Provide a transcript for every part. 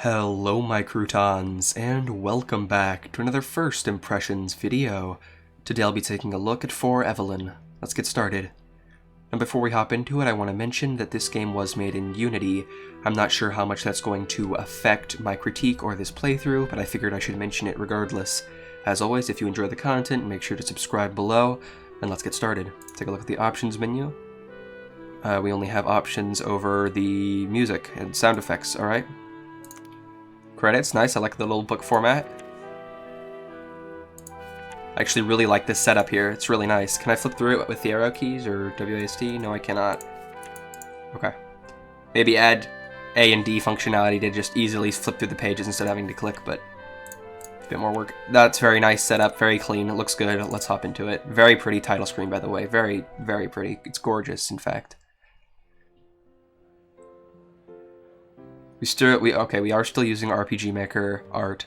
Hello my croutons, and welcome back to another First Impressions video. Today I'll be taking a look at Evelyn. Let's get started. And before we hop into it, I want to mention that this game was made in Unity. I'm not sure how much that's going to affect my critique or this playthrough, but I figured I should mention it regardless. As always, if you enjoy the content, make sure to subscribe below, and let's get started. Take a look at the options menu. We only have options over the music and sound effects, alright? Credits, nice, I like the little book format. I actually really like this setup here, it's really nice. Can I flip through it with the arrow keys or WASD? No, I cannot. Okay. Maybe add A and D functionality to just easily flip through the pages instead of having to click, but a bit more work. That's very nice setup, very clean, it looks good. Let's hop into it. Very pretty title screen, by the way. Very, very pretty. It's gorgeous, in fact. We are still using RPG Maker art,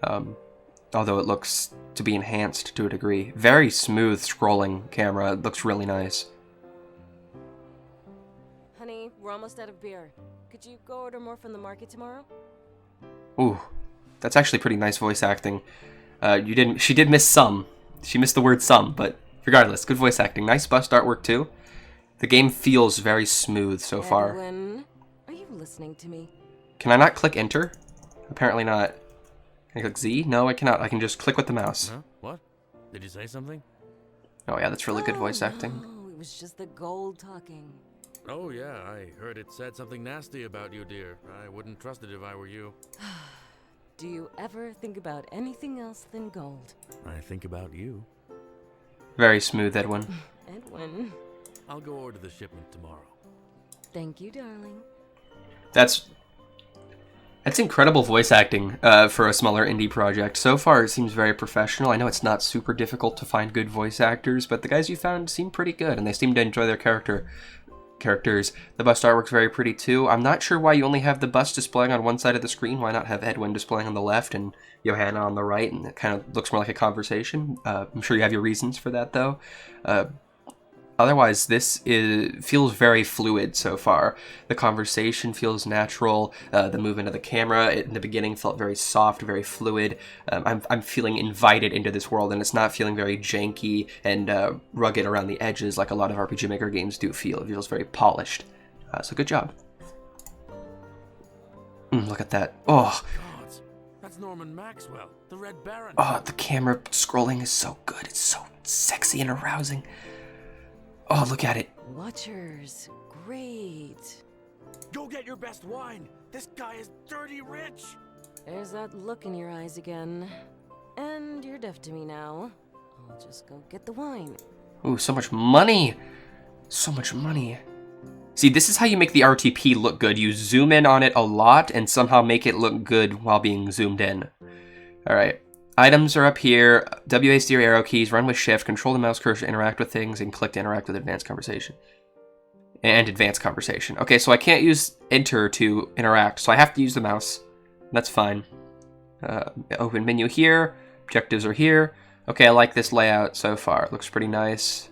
although it looks to be enhanced to a degree. Very smooth scrolling camera. It looks really nice. Honey, we're almost out of beer. Could you go order more from the market tomorrow? Ooh, that's actually pretty nice voice acting. She did miss some. She missed the word some, but regardless, good voice acting. Nice bust artwork too. The game feels very smooth so far. Evelyn, are you listening to me? Can I not click enter? Apparently not. Can I click Z? No, I cannot. I can just click with the mouse. Huh? What? Did you say something? Oh yeah, that's really good voice acting. No, it was just the gold talking. Oh yeah, I heard it said something nasty about you, dear. I wouldn't trust it if I were you. Do you ever think about anything else than gold? I think about you. Very smooth, Edwin. Edwin. I'll go order the shipment tomorrow. Thank you, darling. That's incredible voice acting for a smaller indie project. So far, it seems very professional. I know it's not super difficult to find good voice actors, but the guys you found seem pretty good, and they seem to enjoy their characters. The bust artwork's very pretty too. I'm not sure why you only have the bust displaying on one side of the screen. Why not have Edwin displaying on the left and Johanna on the right, and it kind of looks more like a conversation. I'm sure you have your reasons for that, though. Otherwise, this feels very fluid so far. The conversation feels natural. The movement of the camera in the beginning felt very soft, very fluid. I'm feeling invited into this world, and it's not feeling very janky and rugged around the edges like a lot of RPG Maker games do feel. It feels very polished. So good job. Look at that. Oh. God, that's Norman Maxwell, the Red Baron. Oh, the camera scrolling is so good. It's so sexy and arousing. Oh, look at it. Watchers. Great. Go get your best wine. This guy is dirty rich. There's that look in your eyes again. And you're deaf to me now. I'll just go get the wine. Ooh, so much money. So much money. See, this is how you make the RTP look good. You zoom in on it a lot and somehow make it look good while being zoomed in. All right. Items are up here. WASD or arrow keys, run with shift, control the mouse cursor to interact with things, and click to interact with advanced conversation. And advanced conversation. Okay, so I can't use enter to interact, so I have to use the mouse. That's fine. Open menu here. Objectives are here. Okay, I like this layout so far. It looks pretty nice.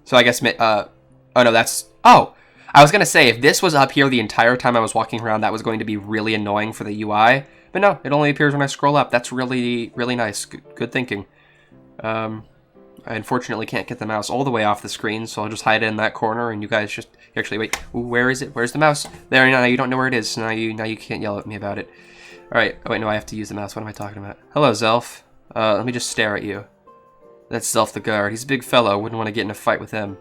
So I guess, oh no, that's, oh! I was going to say, if this was up here the entire time I was walking around, that was going to be really annoying for the UI. But no, it only appears when I scroll up. That's really, really nice. Good thinking. I unfortunately can't get the mouse all the way off the screen, so I'll just hide it in that corner, and you guys just... Actually, wait. Ooh, where is it? Where's the mouse? There, now you don't know where it is, so now you can't yell at me about it. Alright, oh wait, no, I have to use the mouse. What am I talking about? Hello, Zelf. Let me just stare at you. That's Zelf the guard. He's a big fellow. Wouldn't want to get in a fight with him.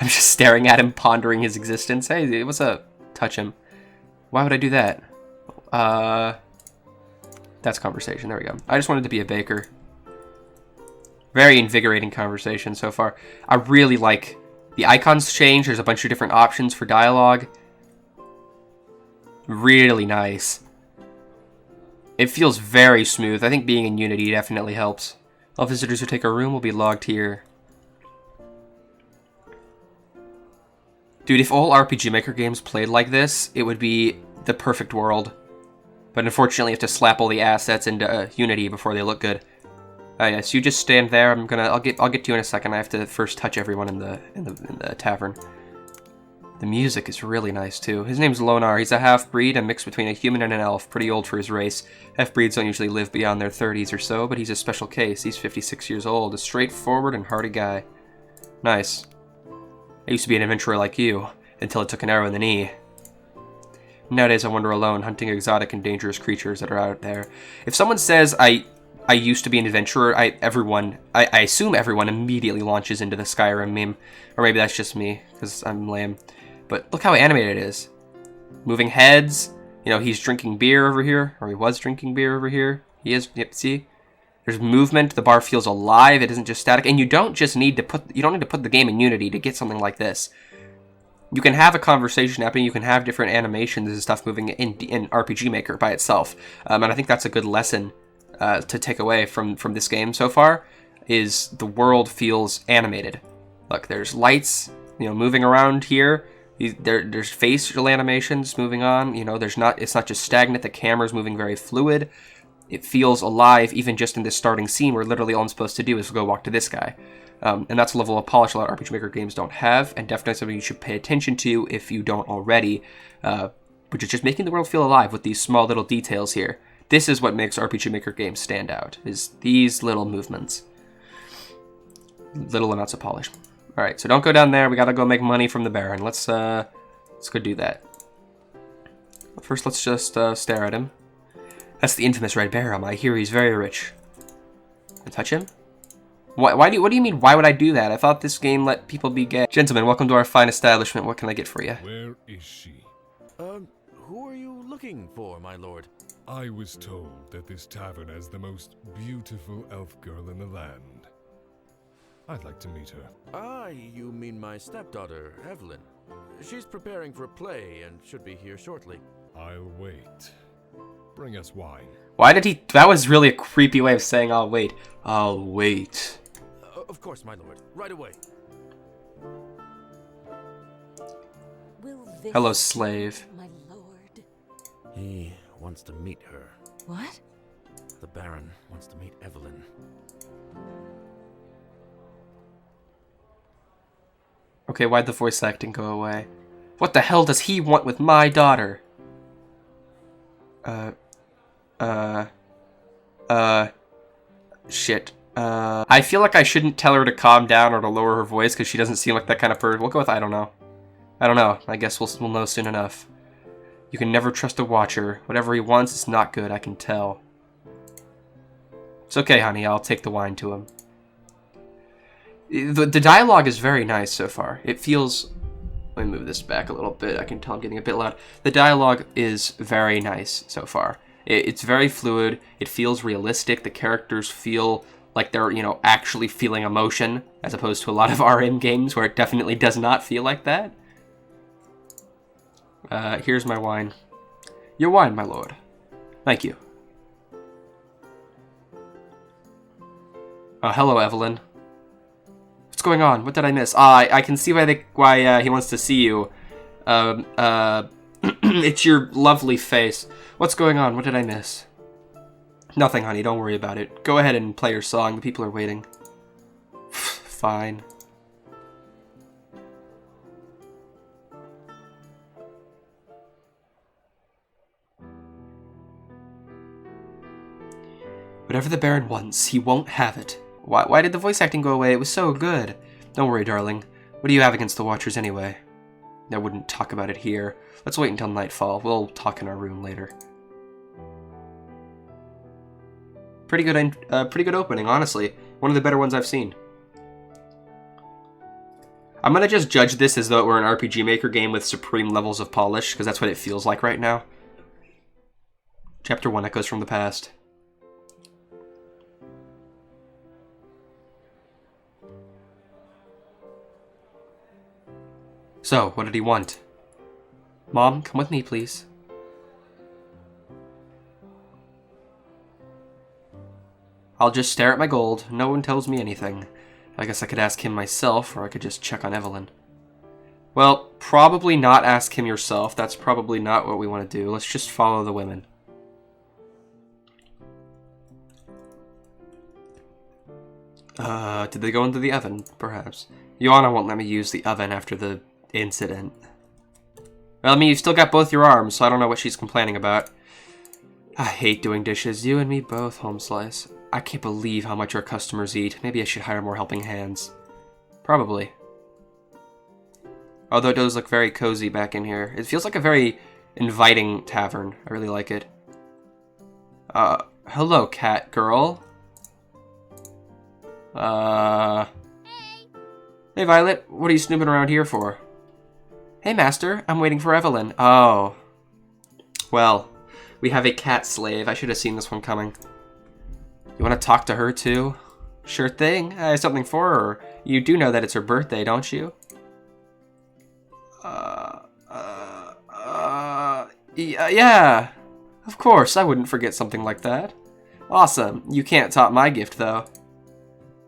I'm just staring at him, pondering his existence. Hey, what's up? Touch him. Why would I do that? That's conversation. There we go. I just wanted to be a baker. Very invigorating conversation so far. I really like the icons change. There's a bunch of different options for dialogue. Really nice. It feels very smooth. I think being in Unity definitely helps. All visitors who take a room will be logged here. Dude, if all RPG Maker games played like this, it would be the perfect world. But unfortunately, you have to slap all the assets into Unity before they look good. Yes, you just stand there. I'll get to you in a second. I have to first touch everyone in the tavern. The music is really nice, too. His name's Lonar. He's a half-breed, a mix between a human and an elf. Pretty old for his race. Half-breeds don't usually live beyond their 30s or so, but he's a special case. He's 56 years old, a straightforward and hearty guy. Nice. I used to be an adventurer like you, until it took an arrow in the knee. Nowadays I wander alone, hunting exotic and dangerous creatures that are out there. If someone says I used to be an adventurer, I assume everyone immediately launches into the Skyrim meme. Or maybe that's just me, because I'm lame. But look how animated it is. Moving heads. You know, he's drinking beer over here. Or he was drinking beer over here. He is, yep, see? There's movement. The bar feels alive. It isn't just static. And you don't need to put the game in Unity to get something like this. You can have a conversation happening. You can have different animations and stuff moving in RPG Maker by itself. And I think that's a good lesson to take away from this game so far, is the world feels animated. Look, there's lights, you know, moving around here. There's facial animations moving on. You know, it's not just stagnant. The camera's moving very fluid. It feels alive, even just in this starting scene where literally all I'm supposed to do is go walk to this guy. And that's a level of polish a lot of RPG Maker games don't have, and definitely something you should pay attention to if you don't already, which is just making the world feel alive with these small little details here. This is what makes RPG Maker games stand out, is these little movements. Little amounts of polish. Alright, so don't go down there. We gotta go make money from the Baron. Let's go do that. First, let's just stare at him. That's the infamous Red Baron. I hear he's very rich. Can I touch him? What do you mean, why would I do that? I thought this game let people be gay. Gentlemen, welcome to our fine establishment. What can I get for you? Where is she? Who are you looking for, my lord? I was told that this tavern has the most beautiful elf girl in the land. I'd like to meet her. Ah, you mean my stepdaughter, Evelyn. She's preparing for a play and should be here shortly. I'll wait. Bring us wine. Why did he... That was really a creepy way of saying I'll wait. I'll wait. Of course, my lord. Right away. Hello, slave. My lord. He wants to meet her. What? The Baron wants to meet Evelyn. Okay, why'd the voice acting go away? What the hell does he want with my daughter? Shit. I feel like I shouldn't tell her to calm down or to lower her voice because she doesn't seem like that kind of person. We'll go with I don't know. I don't know. I guess we'll know soon enough. You can never trust a watcher. Whatever he wants is not good, I can tell. It's okay, honey. I'll take the wine to him. The dialogue is very nice so far. It feels... Let me move this back a little bit. I can tell I'm getting a bit loud. The dialogue is very nice so far. It's very fluid. It feels realistic. The characters feel like they're, you know, actually feeling emotion, as opposed to a lot of RM games where it definitely does not feel like that. Here's my wine. Your wine, my lord. Thank you. Hello, Evelyn. What's going on? What did I miss? I can see why he wants to see you. It's your lovely face. What's going on? What did I miss? Nothing, honey. Don't worry about it. Go ahead and play your song. The people are waiting. Fine. Whatever the Baron wants, he won't have it. Why did the voice acting go away? It was so good. Don't worry, darling. What do you have against the Watchers anyway? I wouldn't talk about it here. Let's wait until nightfall. We'll talk in our room later. Pretty good opening, honestly. One of the better ones I've seen. I'm gonna just judge this as though it were an RPG Maker game with supreme levels of polish, because that's what it feels like right now. Chapter 1, Echoes from the Past. So, what did he want? Mom, come with me, please. I'll just stare at my gold. No one tells me anything. I guess I could ask him myself, or I could just check on Evelyn. Well, probably not ask him yourself. That's probably not what we want to do. Let's just follow the women. Did they go into the oven? Perhaps. Joanna won't let me use the oven after the incident. Well, I mean, you've still got both your arms, so I don't know what she's complaining about. I hate doing dishes. You and me both, Home Slice. I can't believe how much our customers eat. Maybe I should hire more helping hands. Probably. Although it does look very cozy back in here. It feels like a very inviting tavern. I really like it. Hello, cat girl. Hey, Violet. What are you snooping around here for? Hey, Master. I'm waiting for Evelyn. Oh. Well, we have a cat slave. I should have seen this one coming. You want to talk to her, too? Sure thing. I have something for her. You do know that it's her birthday, don't you? Yeah. Of course, I wouldn't forget something like that. Awesome. You can't top my gift, though.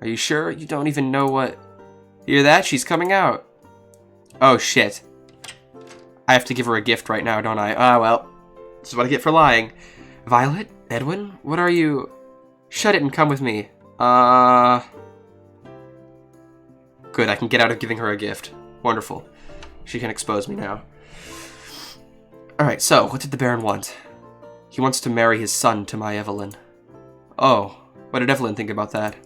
Are you sure? You don't even know what... Hear that? She's coming out. Oh, shit. I have to give her a gift right now, don't I? Ah, well. This is what I get for lying. Violet? Edwin? What are you... Shut it and come with me. Good, I can get out of giving her a gift. Wonderful. She can expose me now. Alright, so, what did the Baron want? He wants to marry his son to my Evelyn. Oh, what did Evelyn think about that?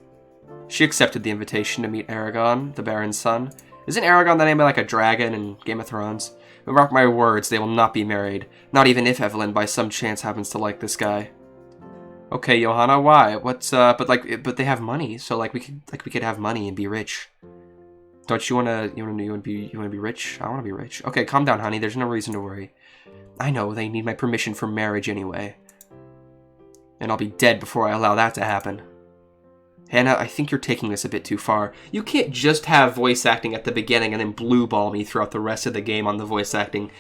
She accepted the invitation to meet Aragon, the Baron's son. Isn't Aragon the name of like a dragon in Game of Thrones? But mark my words, they will not be married. Not even if Evelyn by some chance happens to like this guy. Okay, Johanna, why? What's but they have money, so we could have money and be rich. Don't you wanna be rich? I wanna be rich. Okay, calm down, honey. There's no reason to worry. I know they need my permission for marriage anyway. And I'll be dead before I allow that to happen. Hannah, I think you're taking this a bit too far. You can't just have voice acting at the beginning and then blue ball me throughout the rest of the game on the voice acting.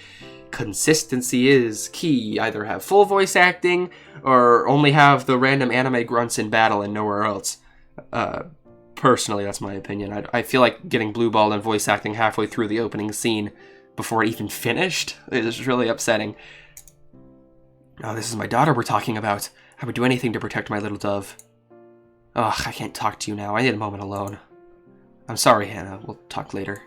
Consistency is key. Either have full voice acting or only have the random anime grunts in battle and nowhere else. Personally, that's my opinion. I feel like getting blue balled and voice acting halfway through the opening scene before it even finished is really upsetting. Oh, this is my daughter we're talking about. I would do anything to protect my little dove. Ugh, I can't talk to you now. I need a moment alone. I'm sorry, Hannah. We'll talk later.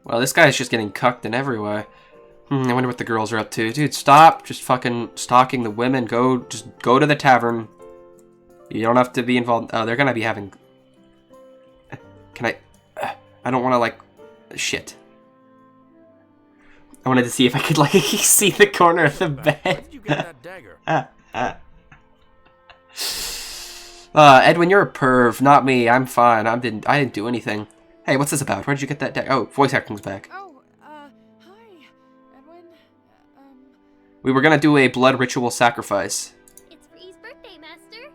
Well, this guy's just getting cucked in every way. I wonder what the girls are up to. Dude, stop just fucking stalking the women. Just go to the tavern. You don't have to be involved. Oh, they're gonna be having... Can I... I don't want to, shit. I wanted to see if I could, see the corner of the bed. Where did you get that dagger? Edwin, you're a perv, not me. I'm fine. I didn't do anything. Hey, what's this about? Where did you get that Oh, voice acting's back. Oh, hi, Edwin. We were gonna do a blood ritual sacrifice. It's Free's birthday, Master.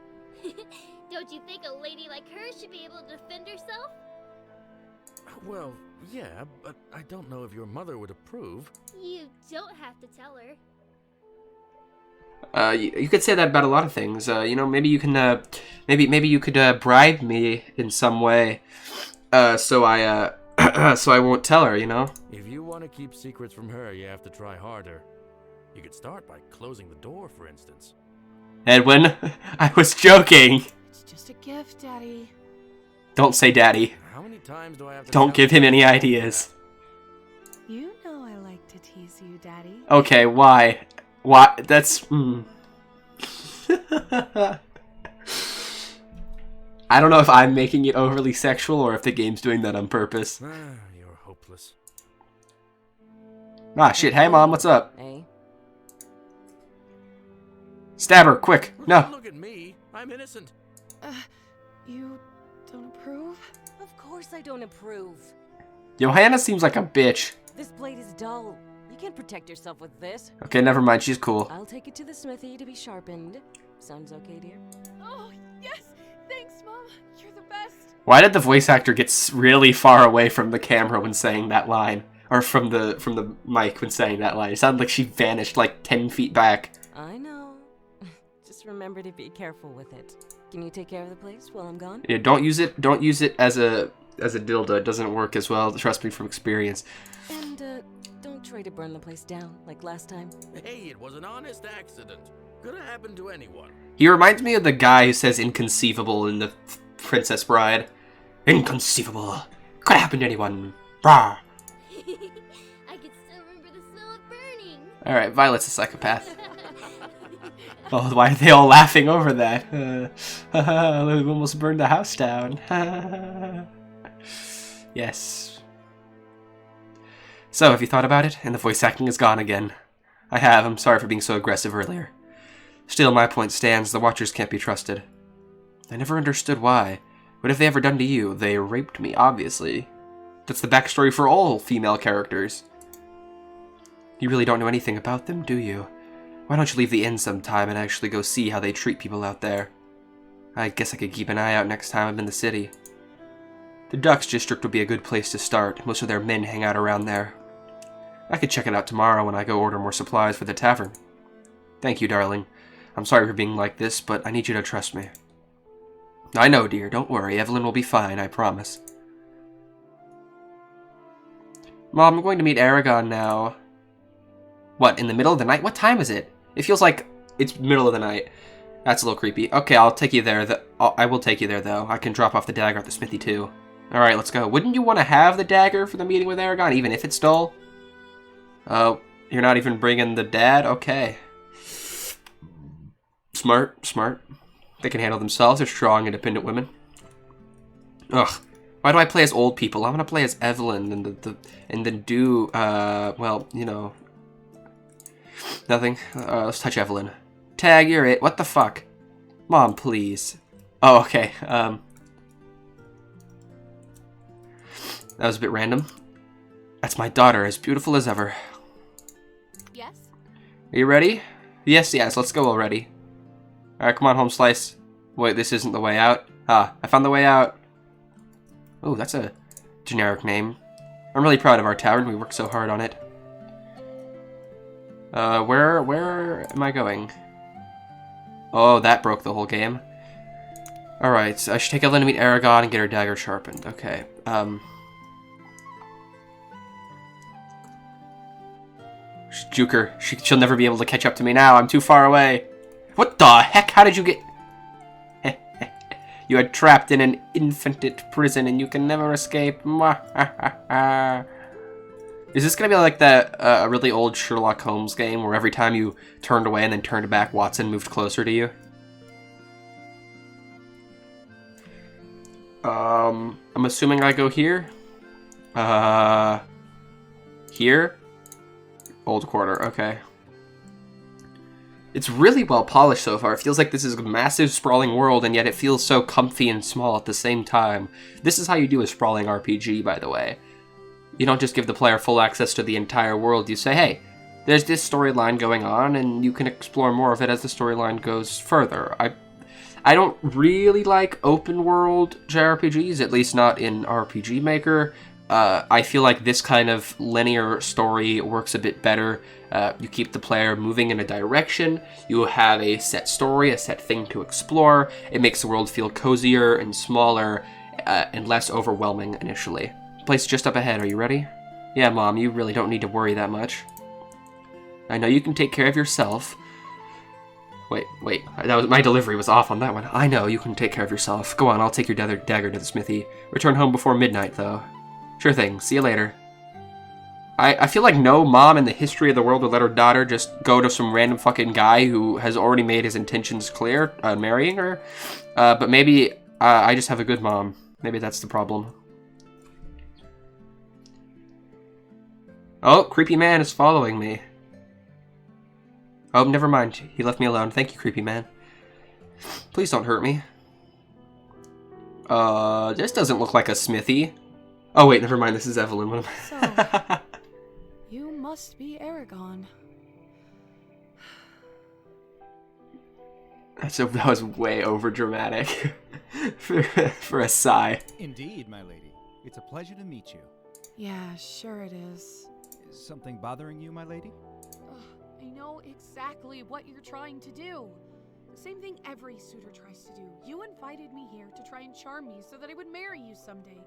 Don't you think a lady like her should be able to defend herself? Well, yeah, but I don't know if your mother would approve. You don't have to tell her. You could say that about a lot of things. Maybe you can, maybe you could bribe me in some way, so I won't tell her. If you want to keep secrets from her, you have to try harder. You could start by closing the door, for instance. Edwin, I was joking. It's just a gift, Daddy. Don't say daddy. How many times do I have to Don't give him any ideas. You know I like to tease you, Daddy. Okay, why? Why? That's... I don't know if I'm making it overly sexual or if the game's doing that on purpose. You're hopeless. Ah, shit. Hey, Mom, what's up? Hey. Stab her, quick. No. Look at me. I'm innocent. You don't approve? Of course I don't approve. Johanna seems like a bitch. This blade is dull. You can't protect yourself with this. Okay, never mind. She's cool. I'll take it to the smithy to be sharpened. Sounds okay, dear? Oh, yes! Thanks, Mom. You're the best. Why did the voice actor get really far away from the camera when saying that line? Or from the mic when saying that line? It sounded like she vanished 10 feet back. I know. Just remember to be careful with it. Can you take care of the place while I'm gone? Yeah, don't use it as a dildo. It doesn't work as well. Trust me from experience. And, don't try to burn the place down like last time. Hey, it was an honest accident. Could have happened to anyone. He reminds me of the guy who says inconceivable in the Princess Bride. Inconceivable. Could happen to anyone. Brah. I can still remember the smell of burning. Alright, Violet's a psychopath. Oh, why are they all laughing over that? We almost burned the house down. Yes. So, have you thought about it? And the voice acting is gone again. I have. I'm sorry for being so aggressive earlier. Still, my point stands. The Watchers can't be trusted. I never understood why. What have they ever done to you? They raped me, obviously. That's the backstory for all female characters. You really don't know anything about them, do you? Why don't you leave the inn sometime and actually go see how they treat people out there? I guess I could keep an eye out next time I'm in the city. The Ducks District would be a good place to start. Most of their men hang out around there. I could check it out tomorrow when I go order more supplies for the tavern. Thank you, darling. I'm sorry for being like this, but I need you to trust me. I know, dear. Don't worry. Evelyn will be fine, I promise. Mom, I'm going to meet Aragon now. What, in the middle of the night? What time is it? It feels like it's middle of the night. That's a little creepy. Okay, I'll take you there. I will take you there, though. I can drop off the dagger at the smithy, too. Alright, let's go. Wouldn't you want to have the dagger for the meeting with Aragon, even if it's dull? Oh, you're not even bringing the dad? Okay. Smart, smart. They can handle themselves. They're strong, independent women. Ugh. Why do I play as old people? I'm gonna play as Evelyn and then do, well, you know... Nothing. Let's touch Evelyn. Tag, you're it. What the fuck? Mom, please. Oh, okay. That was a bit random. That's my daughter, as beautiful as ever. Yes? Are you ready? Yes, yes, let's go already. Alright, come on, home slice. Wait, this isn't the way out. Ah, I found the way out. Oh, that's a generic name. I'm really proud of our tavern. We worked so hard on it. Where am I going? Oh, that broke the whole game. Alright, I should take Evelyn to meet Aragon and get her dagger sharpened. Okay, juke her. She'll never be able to catch up to me now. I'm too far away. What the heck? How did you get... You are trapped in an infant prison and you can never escape. Is this going to be like that really old Sherlock Holmes game where every time you turned away and then turned back, Watson moved closer to you? I'm assuming I go here. Here? Old quarter, okay. It's really well polished so far. It feels like this is a massive sprawling world, and yet it feels so comfy and small at the same time. This is how you do a sprawling RPG, by the way. You don't just give the player full access to the entire world. You say, hey, there's this storyline going on, and you can explore more of it as the storyline goes further. I don't really like open world JRPGs, at least not in RPG Maker. I feel like this kind of linear story works a bit better. You keep the player moving in a direction, you have a set story, a set thing to explore. It makes the world feel cozier and smaller and less overwhelming initially. Place just up ahead, are you ready? Yeah, Mom, you really don't need to worry that much. I know you can take care of yourself. Wait, my delivery was off on that one. I know you can take care of yourself. Go on, I'll take your dagger to the smithy. Return home before midnight, though. Sure thing, see you later. I feel like no mom in the history of the world would let her daughter just go to some random fucking guy who has already made his intentions clear on marrying her. But maybe I just have a good mom. Maybe that's the problem. Oh, creepy man is following me. Oh, never mind. He left me alone. Thank you, creepy man. Please don't hurt me. This doesn't look like a smithy. Oh, wait, never mind. This is Evelyn. What am I? So, you must be Aragon. That was way over dramatic for a sigh. Indeed, my lady. It's a pleasure to meet you. Yeah, sure it is. Is something bothering you, my lady? Ugh, I know exactly what you're trying to do. The same thing every suitor tries to do. You invited me here to try and charm me so that I would marry you someday,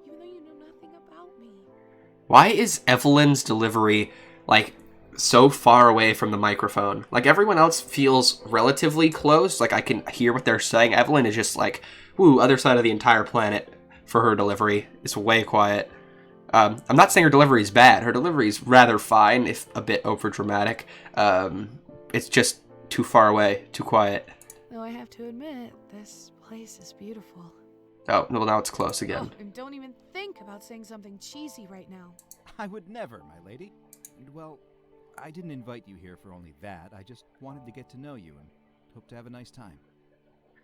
even though you know nothing about me. Why is Evelyn's delivery, like, so far away from the microphone? Like, everyone else feels relatively close. Like, I can hear what they're saying. Evelyn is just like, woo, other side of the entire planet for her delivery. It's way quiet. I'm not saying her delivery is bad. Her delivery is rather fine, if a bit overdramatic. It's just too far away, too quiet. Though I have to admit, this place is beautiful. Oh, well, now it's close again. Oh, and don't even think about saying something cheesy right now. I would never, my lady. And, well, I didn't invite you here for only that. I just wanted to get to know you and hope to have a nice time.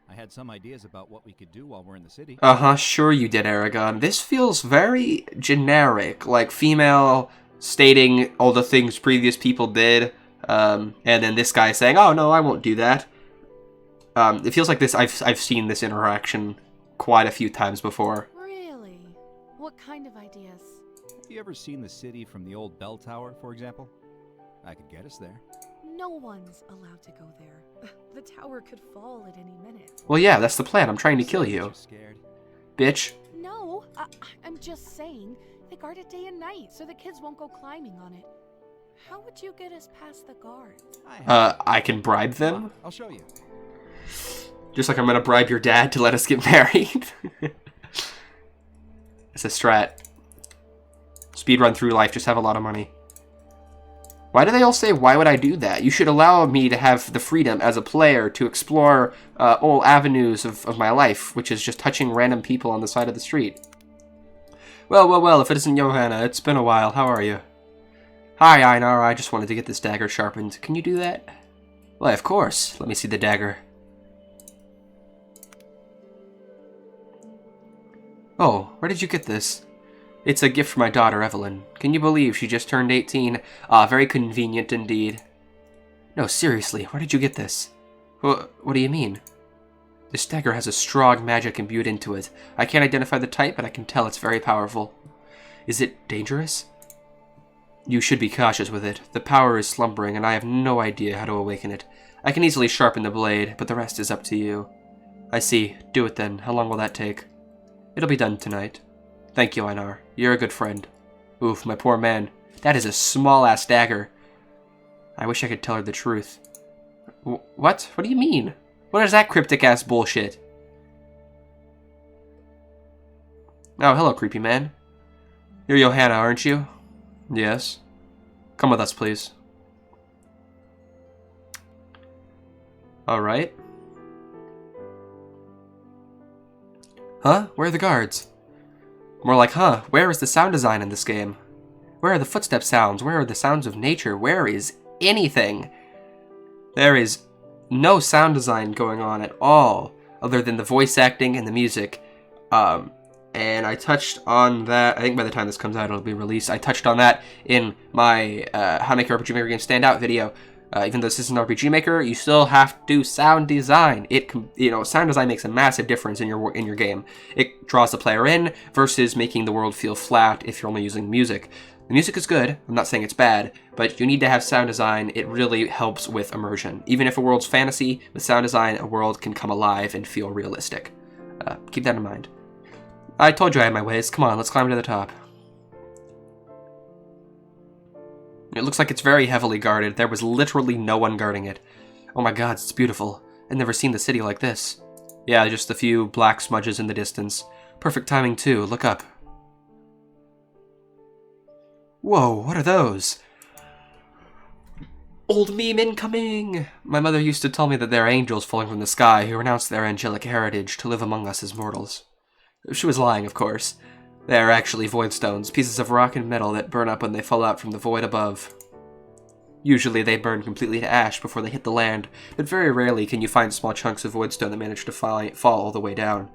I had some ideas about what we could do while we're in the city. Uh-huh, sure you did, Aragon. This feels very generic, like female stating all the things previous people did, and then this guy saying, oh, no, I won't do that. It feels like this, I've seen this interaction quite a few times before. Really? What kind of ideas? Have you ever seen the city from the old bell tower, for example? I could get us there. No one's allowed to go there. The tower could fall at any minute. Well, yeah, that's the plan. I'm trying to kill you. You're scared. Bitch. No, I'm just saying, they guard it day and night, so the kids won't go climbing on it. How would you get us past the guards? I can bribe them? I'll show you. Just like I'm gonna bribe your dad to let us get married. It's a strat. Speedrun through life, just have a lot of money. Why do they all say, why would I do that? You should allow me to have the freedom as a player to explore all avenues of my life, which is just touching random people on the side of the street. Well, if it isn't Johanna, it's been a while. How are you? Hi, Einar, I just wanted to get this dagger sharpened. Can you do that? Why, of course. Let me see the dagger. Oh, where did you get this? It's a gift for my daughter, Evelyn. Can you believe she just turned 18? Ah, very convenient indeed. No, seriously, where did you get this? What do you mean? This dagger has a strong magic imbued into it. I can't identify the type, but I can tell it's very powerful. Is it dangerous? You should be cautious with it. The power is slumbering, and I have no idea how to awaken it. I can easily sharpen the blade, but the rest is up to you. I see. Do it then. How long will that take? It'll be done tonight. Thank you, Einar. You're a good friend. Oof, my poor man. That is a small-ass dagger. I wish I could tell her the truth. What? What do you mean? What is that cryptic-ass bullshit? Oh, hello, creepy man. You're Johanna, aren't you? Yes. Come with us, please. Alright. Huh? Where are the guards? More like, huh, where is the sound design in this game? Where are the footstep sounds? Where are the sounds of nature? Where is anything? There is no sound design going on at all, other than the voice acting and the music. And I touched on that, I think by the time this comes out it'll be released, I touched on that in my How to Make Your RPG Maker Game Stand Out video. Even though this isn't an RPG Maker, you still have to do sound design. Sound design makes a massive difference in your game. It draws the player in versus making the world feel flat if you're only using music. The music is good, I'm not saying it's bad, but you need to have sound design. It really helps with immersion. Even if a world's fantasy, with sound design, a world can come alive and feel realistic. Keep that in mind. I told you I had my ways. Come on, let's climb to the top. It looks like it's very heavily guarded. There was literally no one guarding it. Oh my god, it's beautiful. I've never seen the city like this. Yeah, just a few black smudges in the distance. Perfect timing too, look up. Whoa, what are those? Old meme incoming! My mother used to tell me that they're angels falling from the sky who renounce their angelic heritage to live among us as mortals. She was lying, of course. They are actually void stones, pieces of rock and metal that burn up when they fall out from the void above. Usually they burn completely to ash before they hit the land, but very rarely can you find small chunks of void stone that manage to fall all the way down.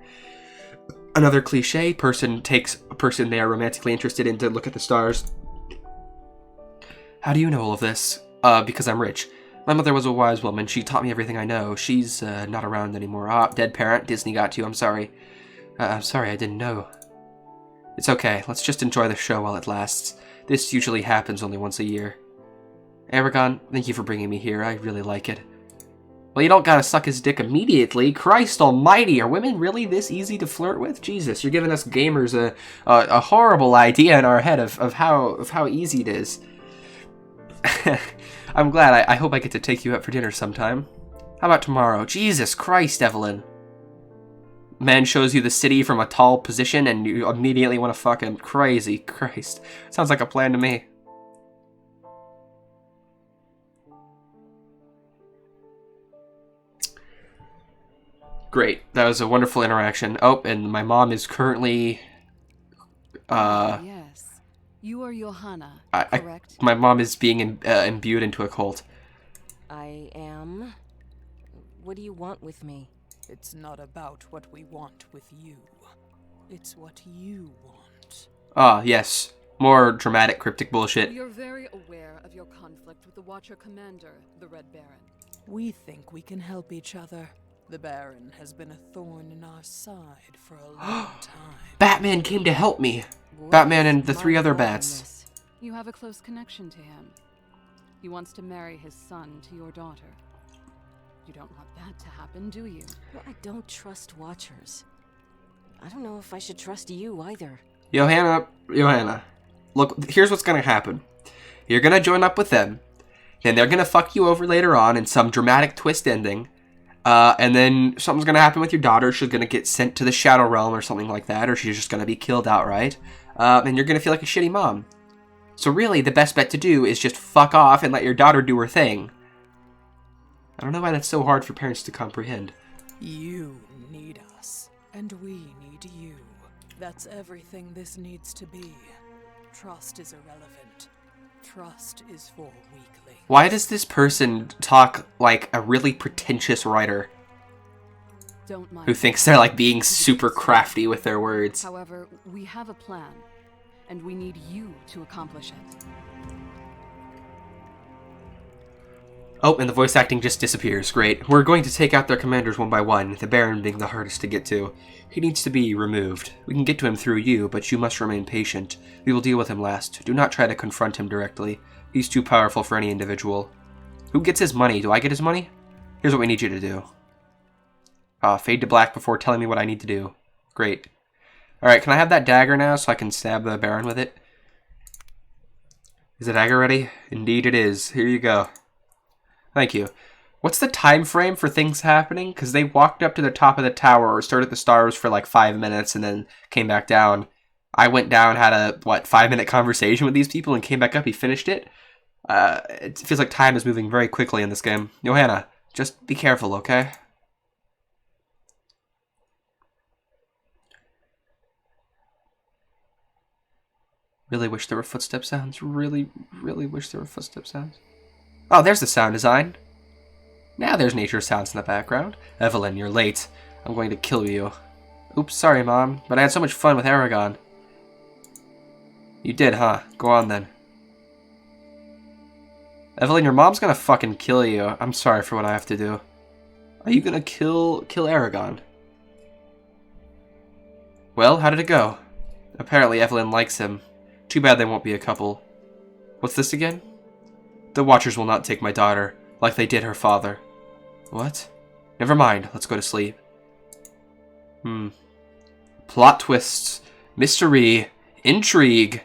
Another cliche, person takes a person they are romantically interested in to look at the stars. How do you know all of this? Because I'm rich. My mother was a wise woman, she taught me everything I know. She's not around anymore. Ah, dead parent, Disney got you, I'm sorry. I'm sorry, I didn't know. It's okay, let's just enjoy the show while it lasts. This usually happens only once a year. Aragon, thank you for bringing me here, I really like it. Well, you don't gotta suck his dick immediately. Christ almighty, are women really this easy to flirt with? Jesus, you're giving us gamers a horrible idea in our head of how easy it is. I'm glad, I hope I get to take you out for dinner sometime. How about tomorrow? Jesus Christ, Evelyn. man shows you the city from a tall position and you immediately want to fucking crazy. Christ. Sounds like a plan to me. Great. That was a wonderful interaction. Oh, and my mom is currently... Yes. You are Johanna, correct? My mom is being imbued into a cult. I am. What do you want with me? It's not about what we want with you. It's what you want. Ah, yes. More dramatic, cryptic bullshit. We are very aware of your conflict with the Watcher Commander, the Red Baron. We think we can help each other. The Baron has been a thorn in our side for a long time. Batman came to help me. Batman and the three other bats. You have a close connection to him. He wants to marry his son to your daughter. You don't want that to happen, do you? Well, I don't trust Watchers. I don't know if I should trust you either. Johanna, look, here's what's gonna happen. You're gonna join up with them, then they're gonna fuck you over later on in some dramatic twist ending, and then something's gonna happen with your daughter. She's gonna get sent to the Shadow Realm or something like that, or she's just gonna be killed outright, and you're gonna feel like a shitty mom. So really, the best bet to do is just fuck off and let your daughter do her thing. I don't know why that's so hard for parents to comprehend. You need us, and we need you. That's everything this needs to be. Trust is irrelevant. Trust is for weaklings. Why does this person talk like a really pretentious writer Don't mind who thinks they're like being super crafty with their words? However, we have a plan, and we need you to accomplish it. Oh, and the voice acting just disappears. Great. We're going to take out their commanders one by one, the Baron being the hardest to get to. He needs to be removed. We can get to him through you, but you must remain patient. We will deal with him last. Do not try to confront him directly. He's too powerful for any individual. Who gets his money? Do I get his money? Here's what we need you to do. Fade to black before telling me what I need to do. Great. Alright, can I have that dagger now so I can stab the Baron with it? Is the dagger ready? Indeed it is. Here you go. Thank you. What's the time frame for things happening? Because they walked up to the top of the tower or stared at the stars for like 5 minutes and then came back down. I went down, had a, 5-minute conversation with these people and came back up. He finished it. It feels like time is moving very quickly in this game. Johanna, just be careful, okay? Really wish there were footstep sounds. Really, really wish there were footstep sounds. Oh, there's the sound design. Now there's nature sounds in the background. Evelyn, you're late. I'm going to kill you. Oops, sorry, Mom, but I had so much fun with Aragon. You did, huh? Go on, then. Evelyn, your mom's gonna fucking kill you. I'm sorry for what I have to do. Are you gonna kill Aragon? Well, how did it go? Apparently Evelyn likes him. Too bad they won't be a couple. What's this again? The Watchers will not take my daughter, like they did her father. What? Never mind, let's go to sleep. Plot twists, mystery, intrigue.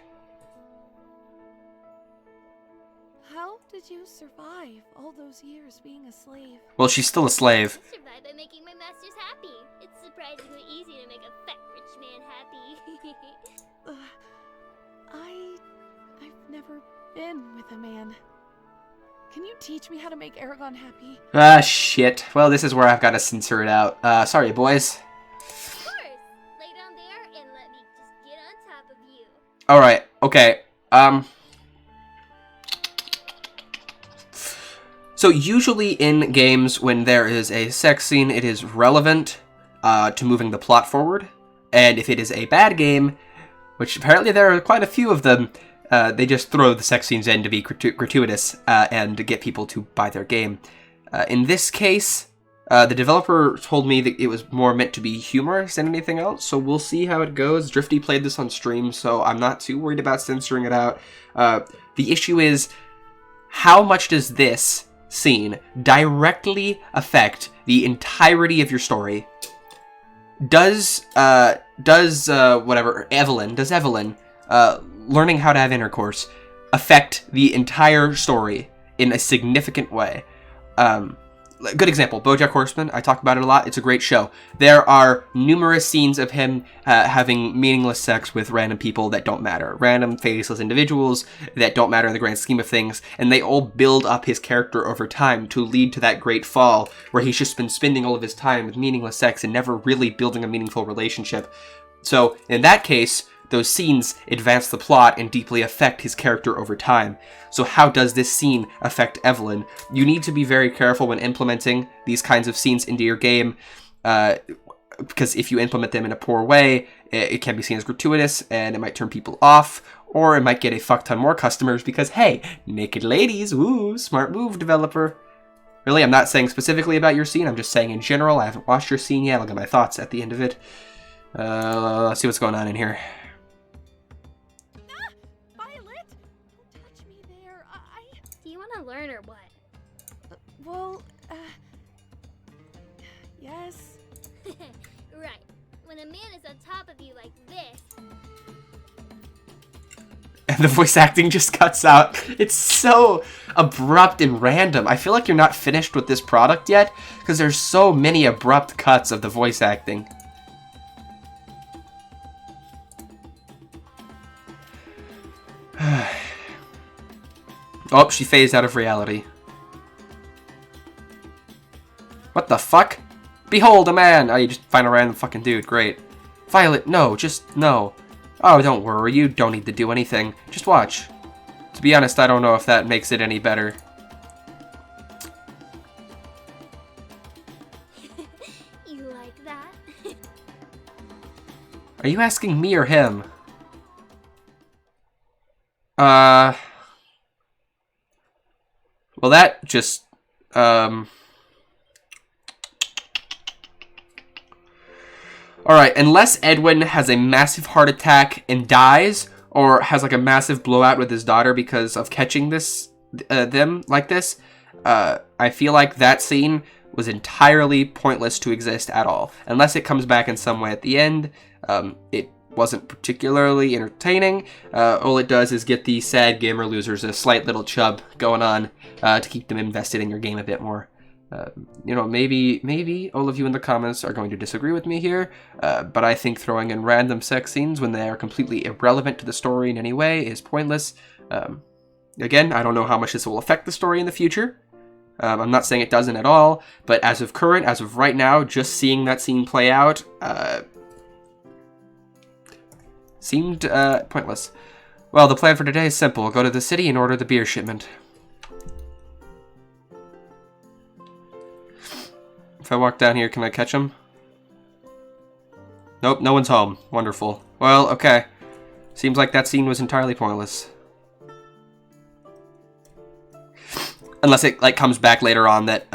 How did you survive all those years being a slave? Well, she's still a slave. I survived by making my masters happy. It's surprisingly easy to make a fat rich man happy. I've never been with a man. Can you teach me how to make Aragon happy? Ah, shit. Well, this is where I've got to censor it out. Sorry, boys. Of course. Lay down there and let me just get on top of you. Alright, okay. So usually in games, when there is a sex scene, it is relevant to moving the plot forward. And if it is a bad game, which apparently there are quite a few of them, they just throw the sex scenes in to be gratuitous and to get people to buy their game. In this case, the developer told me that it was more meant to be humorous than anything else, so we'll see how it goes. Drifty played this on stream, so I'm not too worried about censoring it out. The issue is, how much does this scene directly affect the entirety of your story? Does Evelyn, learning how to have intercourse affect the entire story in a significant way? good example, BoJack Horseman. I talk about it a lot. It's a great show. There are numerous scenes of him having meaningless sex with random people that don't matter. Random faceless individuals that don't matter in the grand scheme of things. And they all build up his character over time to lead to that great fall where he's just been spending all of his time with meaningless sex and never really building a meaningful relationship. So in that case, those scenes advance the plot and deeply affect his character over time. So how does this scene affect Evelyn? You need to be very careful when implementing these kinds of scenes into your game, because if you implement them in a poor way, it can be seen as gratuitous, and it might turn people off, or it might get a fuck ton more customers because, hey, naked ladies, woo, smart move, developer. Really, I'm not saying specifically about your scene, I'm just saying in general. I haven't watched your scene yet, I'll get my thoughts at the end of it. Let's see what's going on in here. Learn or what? Well, yes. Right. When a man is on top of you like this. And the voice acting just cuts out. It's so abrupt and random. I feel like you're not finished with this product yet, because there's so many abrupt cuts of the voice acting. Oh, she phased out of reality. What the fuck? Behold a man! Oh, you just find a random fucking dude. Great. Violet, no. Just no. Oh, don't worry. You don't need to do anything. Just watch. To be honest, I don't know if that makes it any better. You like that? Are you asking me or him? Well, that just, Alright, unless Edwin has a massive heart attack and dies, or has like a massive blowout with his daughter because of catching this, them like this, I feel like that scene was entirely pointless to exist at all. Unless it comes back in some way at the end, it wasn't particularly entertaining. All it does is get the sad gamer losers a slight little chub going on to keep them invested in your game a bit more. You know, maybe all of you in the comments are going to disagree with me here, but I think throwing in random sex scenes when they are completely irrelevant to the story in any way is pointless. Again, I don't know how much this will affect the story in the future. I'm not saying it doesn't at all, but as of right now, just seeing that scene play out, seemed pointless. Well, the plan for today is simple. Go to the city and order the beer shipment. If I walk down here, can I catch him? Nope, no one's home. Wonderful. Well, okay. Seems like that scene was entirely pointless. Unless it like comes back later on that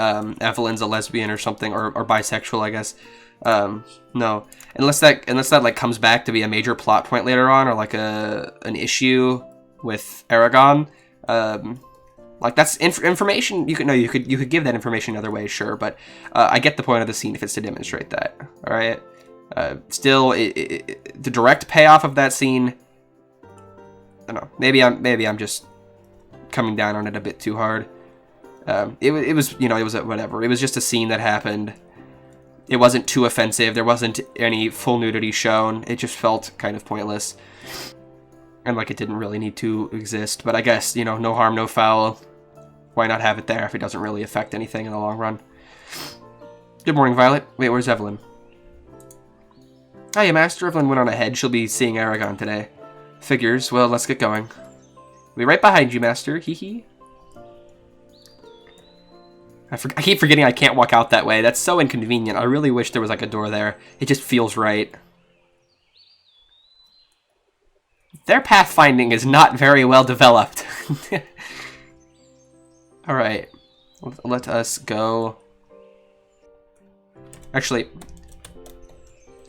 Evelyn's a lesbian or something, or bisexual, I guess. No. Unless that like comes back to be a major plot point later on, or like an issue with Aragon. Like that's information you could give that information other ways, sure, but I get the point of the scene if it's to demonstrate that. All right. Still, the direct payoff of that scene. I don't know. Maybe I'm just coming down on it a bit too hard. It was whatever. It was just a scene that happened. It wasn't too offensive. There wasn't any full nudity shown. It just felt kind of pointless. And like it didn't really need to exist. But I guess, you know, no harm, no foul. Why not have it there if it doesn't really affect anything in the long run? Good morning, Violet. Wait, where's Evelyn? Hiya, Master. Evelyn went on ahead. She'll be seeing Aragon today. Figures. Well, let's get going. We'll be right behind you, Master. Hee hee. I keep forgetting I can't walk out that way. That's so inconvenient. I really wish there was like a door there. It just feels right. Their pathfinding is not very well developed. Alright. Let us go. Actually.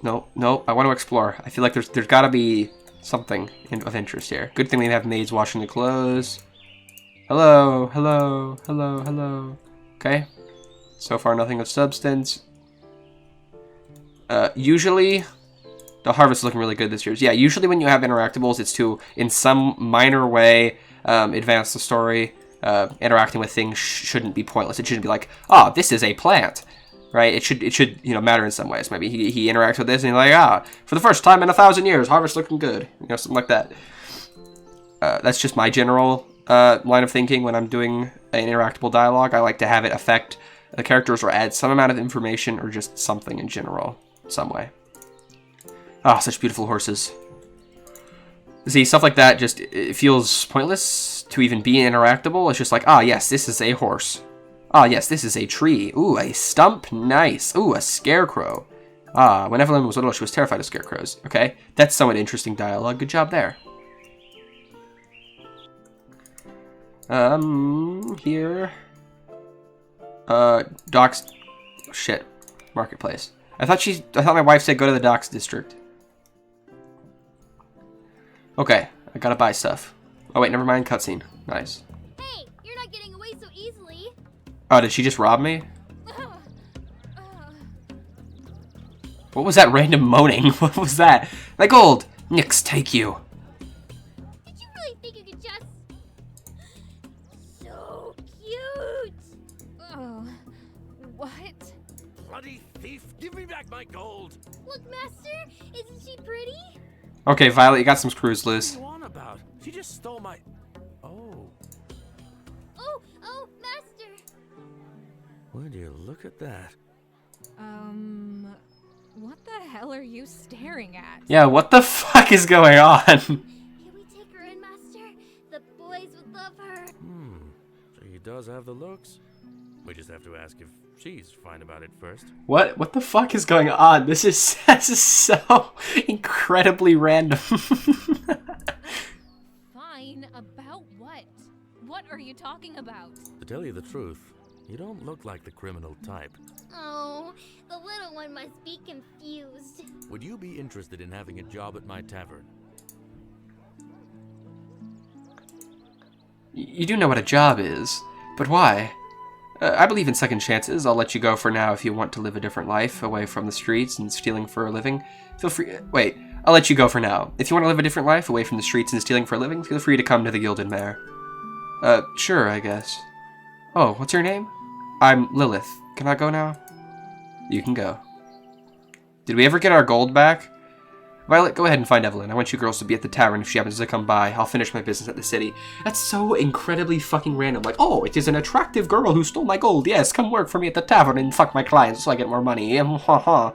No, I want to explore. I feel like there's got to be something of interest here. Good thing we have maids washing the clothes. Hello. Okay. So far, nothing of substance. Usually, the harvest is looking really good this year. Yeah, usually when you have interactables, it's to, in some minor way, advance the story. Interacting with things shouldn't be pointless. It shouldn't be like, oh, this is a plant, right? It should you know, matter in some ways. Maybe he interacts with this and he's like, for the first time in 1,000 years, harvest looking good. You know, something like that. That's just my general line of thinking when I'm doing an interactable dialogue. I like to have it affect the characters or add some amount of information or just something in general, some way. Ah, such beautiful horses. See, stuff like that just, it feels pointless to even be interactable. It's just like, ah, yes, this is a horse. Ah, yes, this is a tree. Ooh, a stump. Nice. Ooh, a scarecrow. Ah, when Evelyn was little, she was terrified of scarecrows. Okay, that's somewhat interesting dialogue. Good job there. Here. Docks. Shit. Marketplace. I thought my wife said go to the docks district. Okay, I gotta buy stuff. Oh wait, never mind, cutscene. Nice. Hey, you're not getting away so easily. Oh, did she just rob me? What was that random moaning? What was that? My gold! Nix, take you. Did you really think you could just... So cute! Oh, what? Bloody thief! Give me back my gold! Look, Master, isn't she pretty? Okay, Violet, you got some screws loose. What are you on about? She just stole my... Oh. Oh, Master! Would you look at that? What the hell are you staring at? Yeah, what the fuck is going on? Can we take her in, Master? The boys would love her. She does have the looks. We just have to ask if she's fine about it first. What the fuck is going on? This is so incredibly random. Fine about what? What are you talking about? To tell you the truth, you don't look like the criminal type. Oh, the little one must be confused. Would you be interested in having a job at my tavern? You do know what a job is, but why? I believe in second chances. I'll let you go for now if you want to live a different life, away from the streets and stealing for a living. Feel free... Wait, I'll let you go for now. If you want to live a different life, away from the streets and stealing for a living, feel free to come to the Gilded Mare. Sure, I guess. Oh, what's your name? I'm Lilith. Can I go now? You can go. Did we ever get our gold back? Violet, go ahead and find Evelyn. I want you girls to be at the tavern if she happens to come by. I'll finish my business at the city. That's so incredibly fucking random. Like, oh, it is an attractive girl who stole my gold. Yes, come work for me at the tavern and fuck my clients so I get more money. I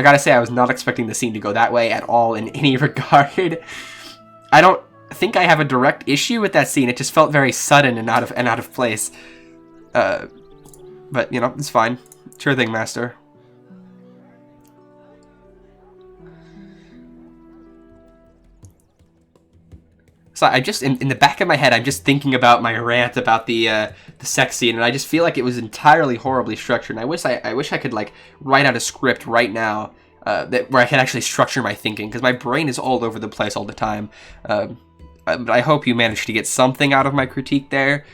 gotta say, I was not expecting the scene to go that way at all in any regard. I don't think I have a direct issue with that scene. It just felt very sudden and out of place. But, you know, it's fine. Sure thing, Master. So I just, in the back of my head, I'm just thinking about my rant about the sex scene, and I just feel like it was entirely horribly structured. And I wish I could like write out a script right now where I can actually structure my thinking, because my brain is all over the place all the time. But I hope you managed to get something out of my critique there,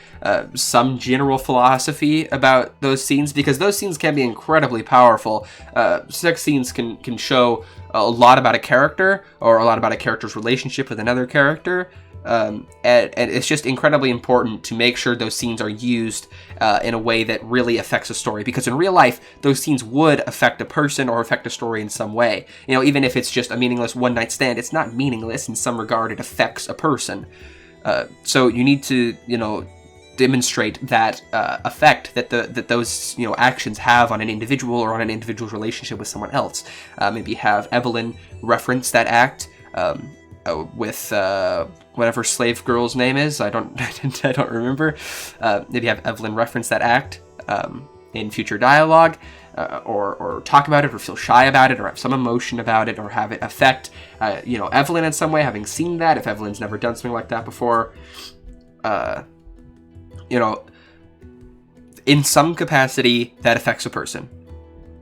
some general philosophy about those scenes, because those scenes can be incredibly powerful. Sex scenes can show a lot about a character, or a lot about a character's relationship with another character. And it's just incredibly important to make sure those scenes are used in a way that really affects a story, because in real life, those scenes would affect a person or affect a story in some way. You know, even if it's just a meaningless one-night stand, it's not meaningless in some regard. It affects a person. So you need to, you know, demonstrate that effect that those, you know, actions have on an individual or on an individual's relationship with someone else. Maybe have Evelyn reference that act with whatever slave girl's name is. I don't remember. Maybe have Evelyn reference that act in future dialogue, or talk about it, or feel shy about it, or have some emotion about it, or have it affect you know, Evelyn in some way, having seen that, if Evelyn's never done something like that before. You know, in some capacity that affects a person.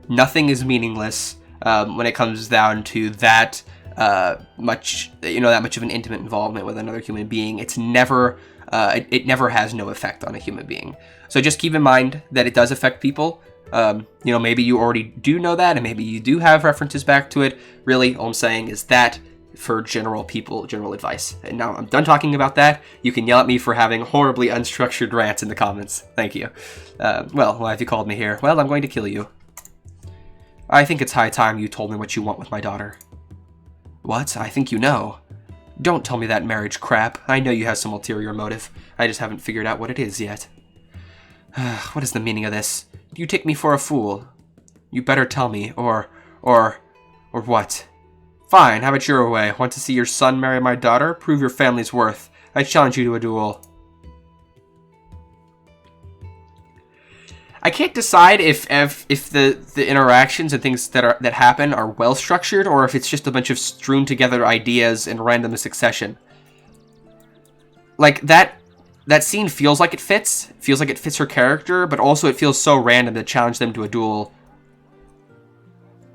Nothing is meaningless when it comes down to that much of an intimate involvement with another human being. It's never, it never has no effect on a human being. So just keep in mind that it does affect people. You know, maybe you already do know that, and maybe you do have references back to it. Really, all I'm saying is that for general advice. And now I'm done talking about that. You can yell at me for having horribly unstructured rants in the comments. Thank you. Well, why have you called me here? Well, I'm going to kill you. I think it's high time you told me what you want with my daughter. What? I think you know. Don't tell me that marriage crap. I know you have some ulterior motive. I just haven't figured out what it is yet. What is the meaning of this? Do you take me for a fool? You better tell me, or what? Fine, have it your way. Want to see your son marry my daughter? Prove your family's worth. I challenge you to a duel. I can't decide if the interactions and things that happen are well structured, or if it's just a bunch of strewn together ideas in random succession. Like that scene feels like it fits. Feels like it fits her character, but also it feels so random to challenge them to a duel.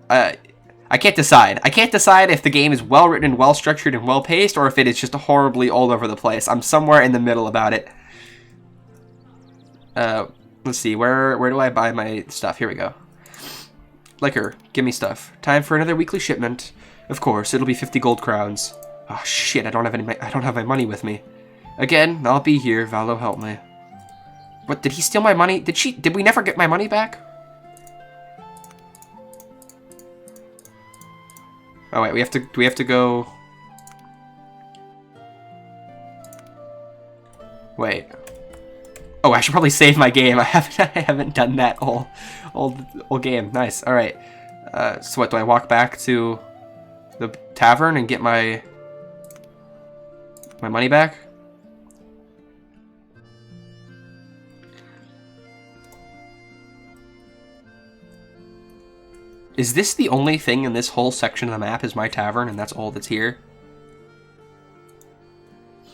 I can't decide. I can't decide if the game is well written and well structured and well paced, or if it is just horribly all over the place. I'm somewhere in the middle about it. Let's see, where do I buy my stuff? Here we go. Liquor, give me stuff. Time for another weekly shipment. Of course, it'll be 50 gold crowns. Oh shit, I don't have my money with me. Again, I'll be here. Valo, help me. What, did he steal my money? Did we never get my money back? Oh wait, do we have to go? Wait. Oh, I should probably save my game. I haven't done that all game. Nice. All right. So what, do I walk back to the tavern and get my money back? Is this the only thing in this whole section of the map is my tavern, and that's all that's here?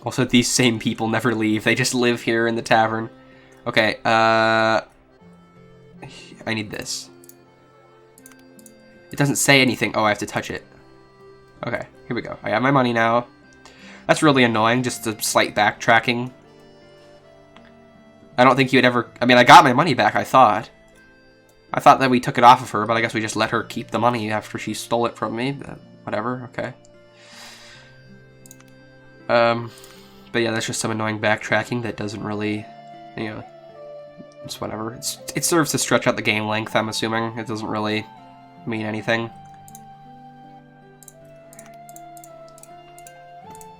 Also, these same people never leave. They just live here in the tavern. Okay, I need this. It doesn't say anything. Oh, I have to touch it. Okay, here we go. I have my money now. That's really annoying, just a slight backtracking. I don't think you would ever... I mean, I got my money back, I thought. I thought that we took it off of her, but I guess we just let her keep the money after she stole it from me. But whatever, okay. But yeah, that's just some annoying backtracking that doesn't really, you know, it's whatever. It serves to stretch out the game length, I'm assuming. It doesn't really mean anything.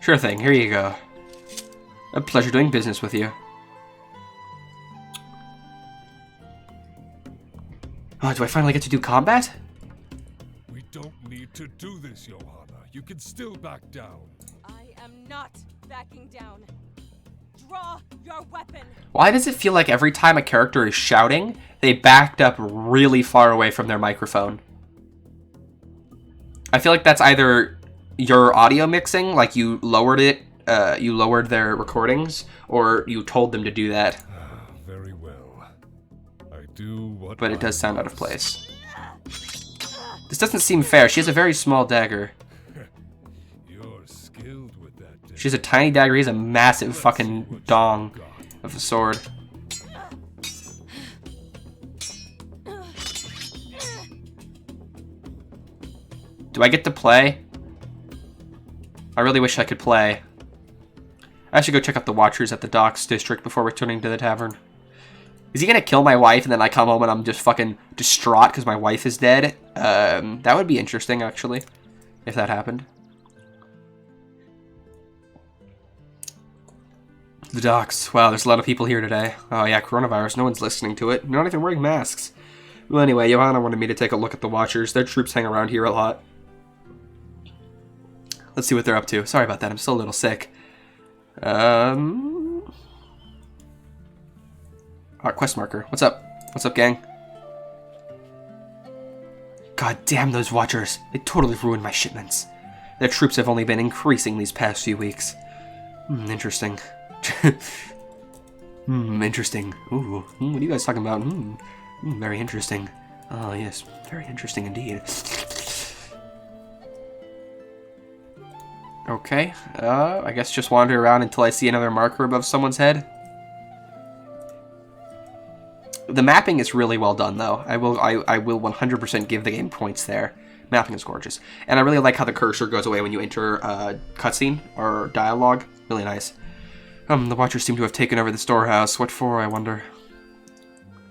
Sure thing, here you go. A pleasure doing business with you. Oh, do I finally get to do combat? We don't need to do this, Johanna. You can still back down. I am not backing down. Draw your weapon. Why does it feel like every time a character is shouting, they backed up really far away from their microphone? I feel like that's either your audio mixing, like you lowered it, you lowered their recordings, or you told them to do that. Very well. I do what But it does sound out of place. This doesn't seem fair. She has a very small dagger. You're skilled with that. She has a tiny dagger. He has a massive fucking dong of a sword. Do I get to play? I really wish I could play. I should go check out the Watchers at the docks district before returning to the tavern. Is he gonna kill my wife and then I come home and I'm just fucking distraught because my wife is dead? That would be interesting, actually, if that happened. The docks. Wow, there's a lot of people here today. Oh yeah, coronavirus. No one's listening to it. They're not even wearing masks. Well, anyway, Johanna wanted me to take a look at the Watchers. Their troops hang around here a lot. Let's see what they're up to. Sorry about that. I'm still a little sick. Quest marker. What's up? What's up, gang? God damn those Watchers. They totally ruined my shipments. Their troops have only been increasing these past few weeks. Interesting. Interesting. Ooh, what are you guys talking about? Very interesting. Oh, yes. Very interesting indeed. Okay. I guess just wander around until I see another marker above someone's head. The mapping is really well done, though. I will 100% give the game points there. Mapping is gorgeous. And I really like how the cursor goes away when you enter a cutscene or dialogue. Really nice. The Watchers seem to have taken over the storehouse. What for, I wonder?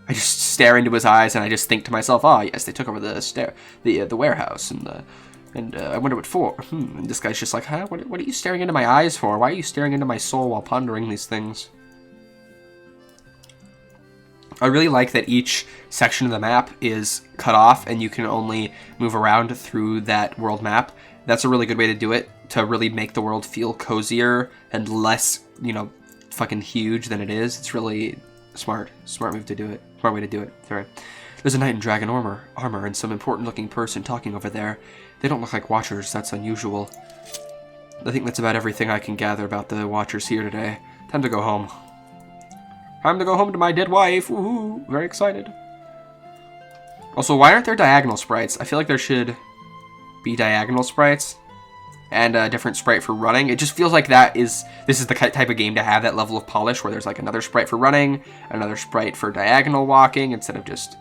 I just stare into his eyes and I just think to myself, ah, yes, they took over the warehouse and I wonder what for. And this guy's just like, huh? What are you staring into my eyes for? Why are you staring into my soul while pondering these things? I really like that each section of the map is cut off and you can only move around through that world map. That's a really good way to do it, to really make the world feel cozier and less, you know, fucking huge than it is. It's really smart move to do it. Smart way to do it. Sorry. There's a knight in dragon armor and some important looking person talking over there. They don't look like Watchers. That's unusual. I think that's about everything I can gather about the Watchers here today. Time to go home. Time to go home to my dead wife. Woohoo! Very excited. Also, why aren't there diagonal sprites? I feel like there should be diagonal sprites and a different sprite for running. It just feels like this is the type of game to have that level of polish where there's like another sprite for running, another sprite for diagonal walking instead of just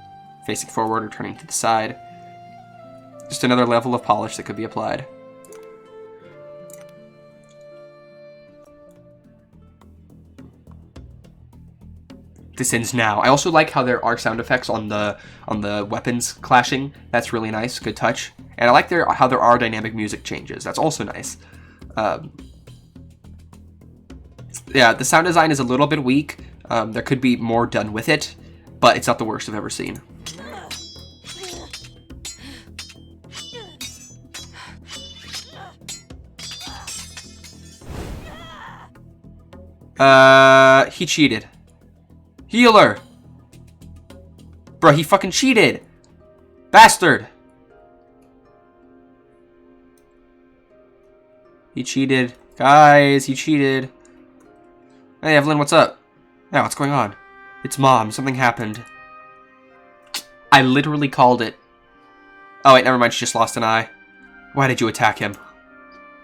facing forward or turning to the side. Just another level of polish that could be applied. This ends now. I also like how there are sound effects on the weapons clashing. That's really nice. Good touch. And I like how there are dynamic music changes. That's also nice. Yeah, the sound design is a little bit weak. There could be more done with it, but it's not the worst I've ever seen. He cheated. Healer! Bro, he fucking cheated! Bastard! He cheated. Guys, he cheated. Hey, Evelyn, what's up? Yeah, what's going on? It's Mom. Something happened. I literally called it. Oh, wait, never mind. She just lost an eye. Why did you attack him?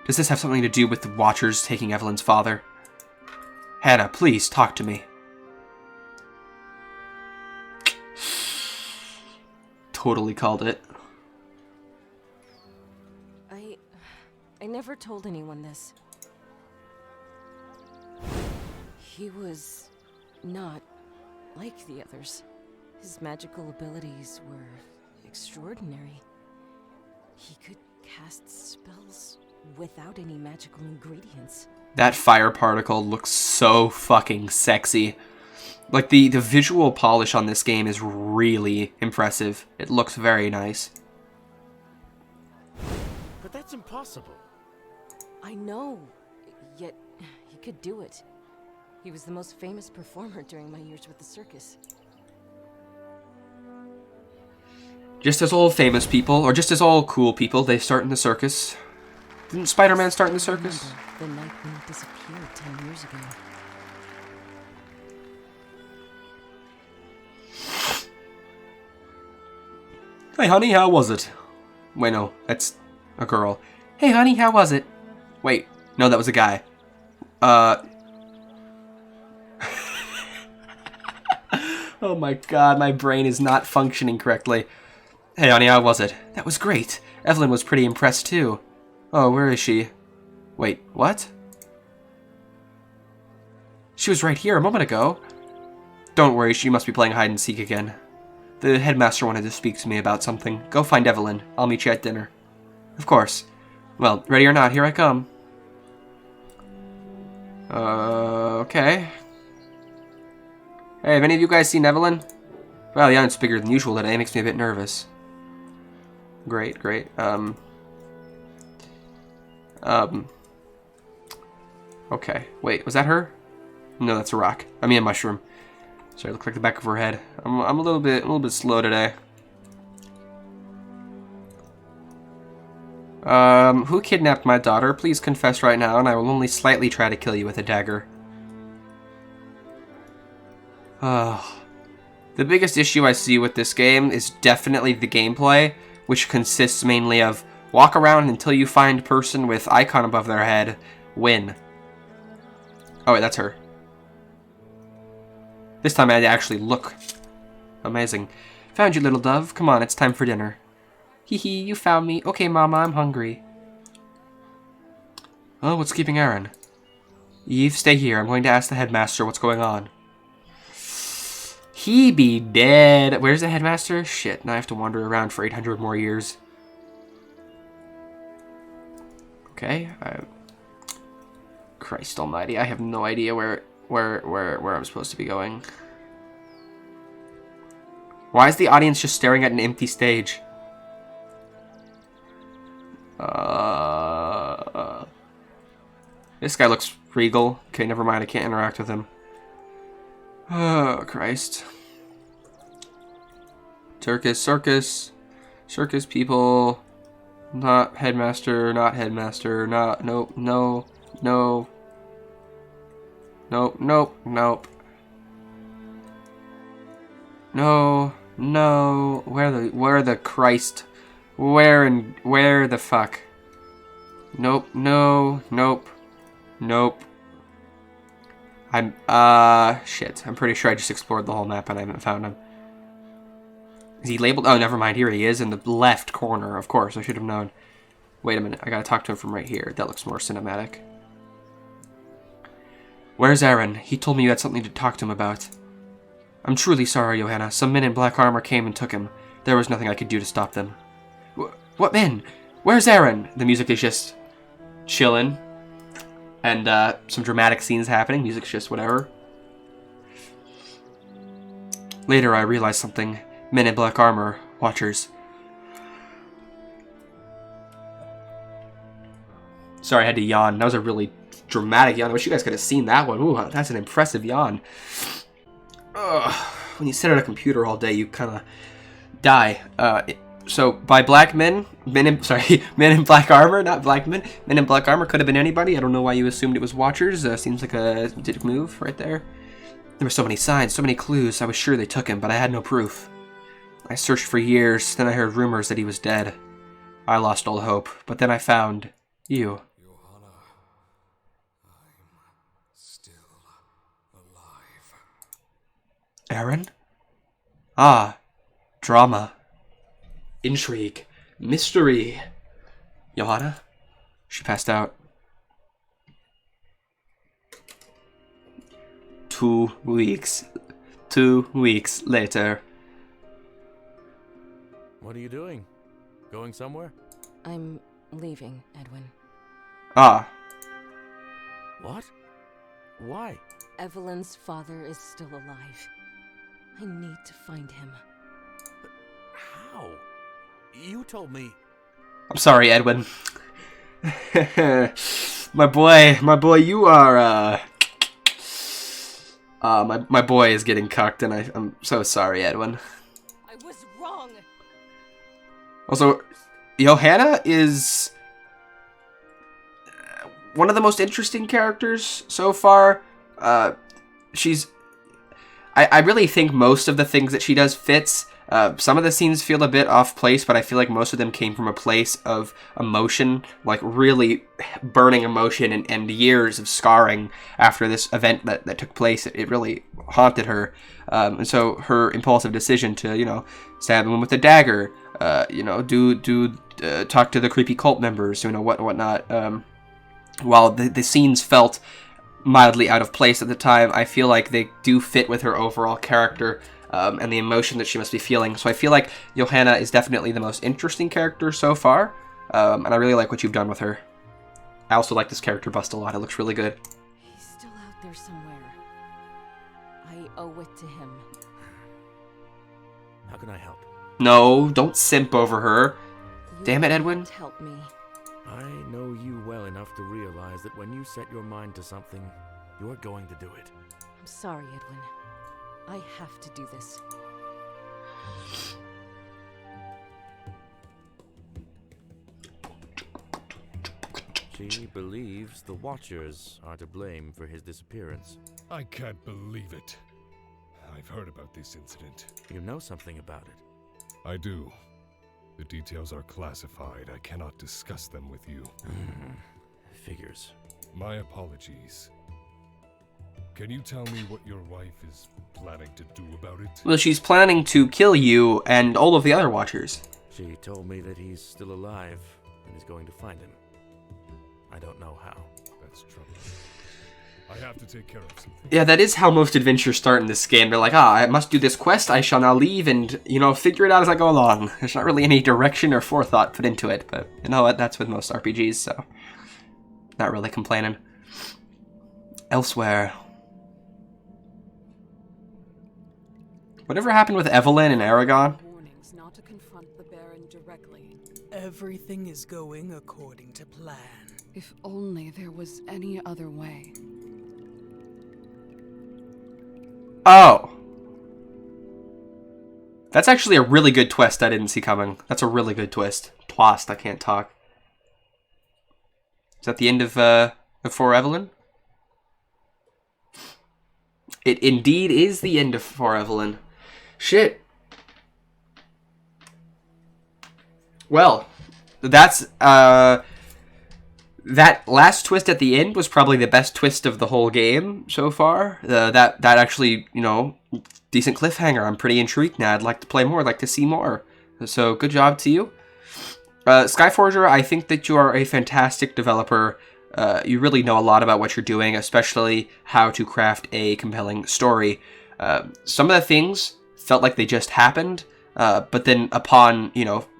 Does this have something to do with the Watchers taking Evelyn's father? Hannah, please, talk to me. Totally called it. I never told anyone this. He was not like the others. His magical abilities were extraordinary. He could cast spells without any magical ingredients. That fire particle looks so fucking sexy. Like, the visual polish on this game is really impressive. It looks very nice. But that's impossible. I know, yet he could do it. He was the most famous performer during my years with the circus. Just as all famous people, or just as all cool people, they start in the circus. Didn't Spider-Man start in the circus? The night when he disappeared 10 years ago. Hey honey, how was it? Wait, no, that's a girl. Hey honey, how was it? Wait, no, that was a guy. Oh my god, my brain is not functioning correctly. Hey honey, how was it? That was great. Evelyn was pretty impressed too. Oh, where is she? Wait, what? She was right here a moment ago. Don't worry, she must be playing hide and seek again. The headmaster wanted to speak to me about something. Go find Evelyn. I'll meet you at dinner. Of course. Well, ready or not, here I come. Okay. Hey, have any of you guys seen Evelyn? Well, the aunt's bigger than usual today. Makes me a bit nervous. Great, great. Okay. Wait, was that her? No, that's a rock. I mean a mushroom. Sorry, it looked like the back of her head. I'm a little bit slow today. Who kidnapped my daughter? Please confess right now, and I will only slightly try to kill you with a dagger. The biggest issue I see with this game is definitely the gameplay, which consists mainly of walk around until you find person with icon above their head, win. Oh wait, that's her. This time I had to actually look. Amazing. Found you, little dove. Come on, it's time for dinner. Hee hee, you found me. Okay, Mama, I'm hungry. Oh, what's keeping Aaron? Eve, stay here. I'm going to ask the headmaster what's going on. He be dead. Where's the headmaster? Shit, now I have to wander around for 800 more years. Okay, Christ almighty, I have no idea where I'm supposed to be going. Why is the audience just staring at an empty stage? This guy looks regal. Okay, never mind, I can't interact with him. Oh, Christ. Circus people. Not headmaster, not, nope, no. Nope. No, where the Christ? Where the fuck? Nope. Shit. I'm pretty sure I just explored the whole map and I haven't found him. Is he labeled? Oh, never mind. Here he is in the left corner. Of course, I should have known. Wait a minute. I gotta talk to him from right here. That looks more cinematic. Where's Aaron? He told me you had something to talk to him about. I'm truly sorry, Johanna. Some men in black armor came and took him. There was nothing I could do to stop them. What men? Where's Aaron? The music is just chillin'. And some dramatic scenes happening. Music's just whatever. Later, I realized something. Men in black armor. Watchers. Sorry, I had to yawn. That was a really dramatic yawn. I wish you guys could have seen that one. Ooh, that's an impressive yawn. Ugh. When you sit at a computer all day, you kind of die. So, by black men in black armor, not black men. Men in black armor could have been anybody. I don't know why you assumed it was Watchers. Seems like a dick move right there. There were so many signs, so many clues. I was sure they took him, but I had no proof. I searched for years, then I heard rumors that he was dead. I lost all hope, but then I found you. Johanna, I'm still alive. Aaron? Ah, drama. Intrigue. Mystery. Johanna? She passed out. 2 weeks. 2 weeks later. What are you doing? Going somewhere? I'm leaving, Edwin. Ah. What? Why? Evelyn's father is still alive. I need to find him. How? You told me. I'm sorry, Edwin. my boy, you are, my boy is getting cucked, and I'm so sorry, Edwin. I was wrong! Also, Johanna is one of the most interesting characters so far. I really think most of the things that she does fits. Some of the scenes feel a bit off place, but I feel like most of them came from a place of emotion, like really burning emotion and years of scarring after this event that took place. It really haunted her. And so her impulsive decision to, stab him with a dagger, talk to the creepy cult members, whatnot. While the scenes felt mildly out of place at the time, I feel like they do fit with her overall character. And the emotion that she must be feeling. So I feel like Johanna is definitely the most interesting character so far, and I really like what you've done with her. I also like this character bust a lot. It looks really good. He's still out there somewhere. I owe it to him. How can I help? No, don't simp over her. Damn it, Edwin. Help me. I know you well enough to realize that when you set your mind to something, you're going to do it. I'm sorry, Edwin. I have to do this. She believes the Watchers are to blame for his disappearance. I can't believe it. I've heard about this incident. You know something about it. I do. The details are classified. I cannot discuss them with you. Figures. My apologies. Can you tell me what your wife is planning to do about it? Well, she's planning to kill you and all of the other Watchers. She told me that he's still alive and is going to find him. I don't know how. That's trouble. I have to take care of something. Yeah, that is how most adventures start in this game. They're like, I must do this quest, I shall now leave and, figure it out as I go along. There's not really any direction or forethought put into it, but you know what, that's with most RPGs, so not really complaining. Elsewhere. Whatever happened with Evelyn and Aragon? Warnings not to confront the Baron directly. Everything is going according to plan. If only there was any other way. Oh. That's actually a really good twist I didn't see coming. That's a really good twist. Twist, I can't talk. Is that the end of For Evelyn? It indeed is the end of For Evelyn. Shit. Well, that's, that last twist at the end was probably the best twist of the whole game so far. That actually, decent cliffhanger. I'm pretty intrigued now. I'd like to play more. I'd like to see more. So good job to you. Skyforger, I think that you are a fantastic developer. You really know a lot about what you're doing, especially how to craft a compelling story. Some of the things felt like they just happened. But then upon,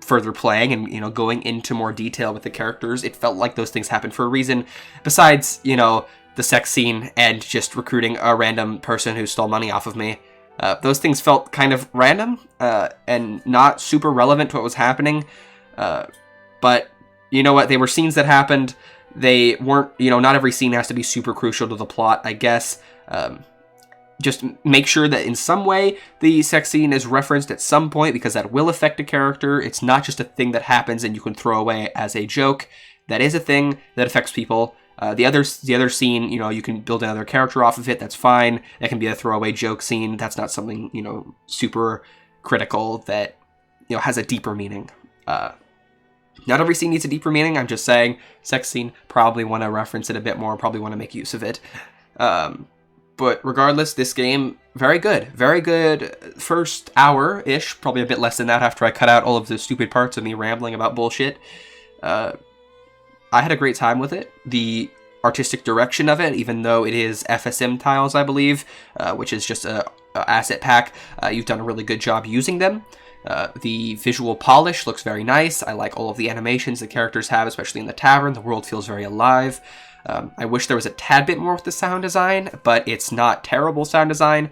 further playing and, going into more detail with the characters, it felt like those things happened for a reason. Besides, the sex scene and just recruiting a random person who stole money off of me. Those things felt kind of random and not super relevant to what was happening. But you know what? They were scenes that happened. They weren't, not every scene has to be super crucial to the plot, I guess. Just make sure that in some way the sex scene is referenced at some point because that will affect a character. It's not just a thing that happens and you can throw away as a joke. That is a thing that affects people. The other scene, you can build another character off of it. That's fine. That can be a throwaway joke scene. That's not something, super critical that, has a deeper meaning. Not every scene needs a deeper meaning. I'm just saying sex scene, probably want to reference it a bit more, probably want to make use of it. But regardless, this game, very good. Very good first hour-ish, probably a bit less than that after I cut out all of the stupid parts of me rambling about bullshit. I had a great time with it. The artistic direction of it, even though it is FSM tiles, I believe, which is just a asset pack, you've done a really good job using them. The visual polish looks very nice. I like all of the animations the characters have, especially in the tavern. The world feels very alive. I wish there was a tad bit more with the sound design, but it's not terrible sound design.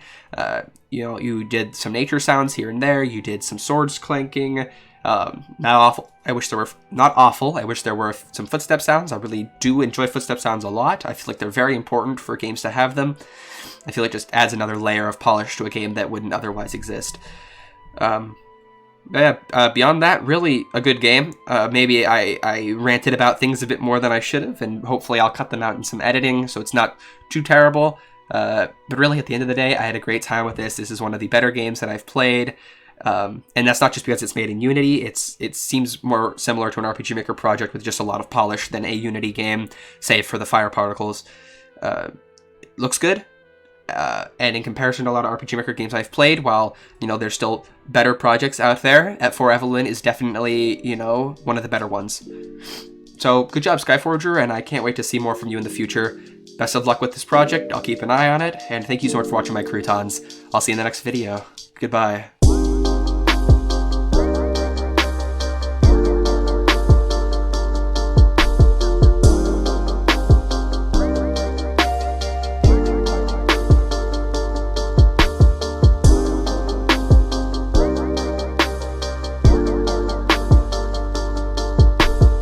You did some nature sounds here and there. You did some swords clanking. Not awful. I wish there were not awful. I wish there were some footstep sounds. I really do enjoy footstep sounds a lot. I feel like they're very important for games to have them. I feel it just adds another layer of polish to a game that wouldn't otherwise exist. Beyond that, really a good game. Maybe I ranted about things a bit more than I should have, and hopefully I'll cut them out in some editing so it's not too terrible. But really, at the end of the day, I had a great time with this. This is one of the better games that I've played. And that's not just because it's made in Unity. It seems more similar to an RPG Maker project with just a lot of polish than a Unity game, save for the fire particles. Looks good. And in comparison to a lot of RPG Maker games I've played, while, there's still better projects out there, For Evelyn is definitely, one of the better ones. So, good job, Skyforger, and I can't wait to see more from you in the future. Best of luck with this project, I'll keep an eye on it, and thank you so much for watching my croutons. I'll see you in the next video. Goodbye.